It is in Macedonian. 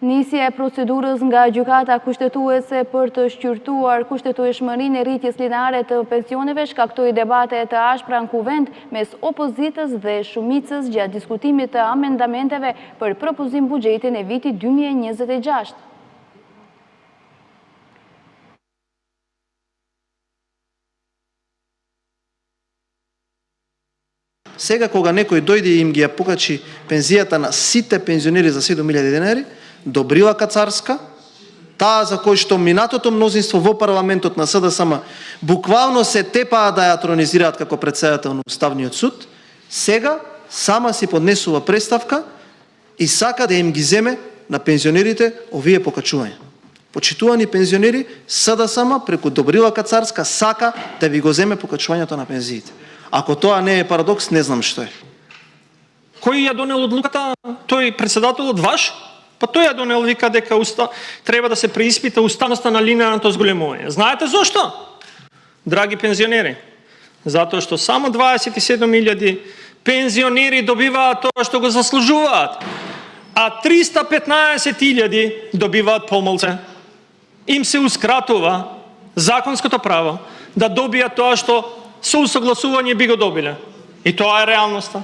Nisja e procedurës nga gjykata kushtetuese për të shqyrtuar kushtetueshmërinë e rritjes lineare të pensioneve shkaktoi debate të ashpra në kuvent mes opozitës dhe shumicës gjatë diskutimit të amendamenteve për propozim buxhetin e vitit 2026. Сега кога некој дојде и им ги ја покачи пензијата на сите пензионери за 7.000 денари, Добрила Кацарска, таа за кој што минатото мнозинство во парламентот на СДСМ буквално се тепаа да ја тронизираат како претседател на Уставниот суд, сега сама си поднесува преставка и сака да им ги земе на пензионерите овие покачувања. Почитувани пензионери, СДСМ преку Добрила Кацарска сака да ви го земе покачувањето на пензиите. Ако тоа не е парадокс, не знам што е. Кој ја донел одлуката? Тој председателот ваш? Па тој ја донел, вика дека треба да се преиспита уставноста на линеарното зголемување. Знаете зошто? Драги пензионери, затоа што само 27.000 пензионери добиваат тоа што го заслужуваат, а 315.000 добиваат помалце. Им се ускратува законското право да добијат тоа што со усогласување би го добиле. И тоа е реалноста.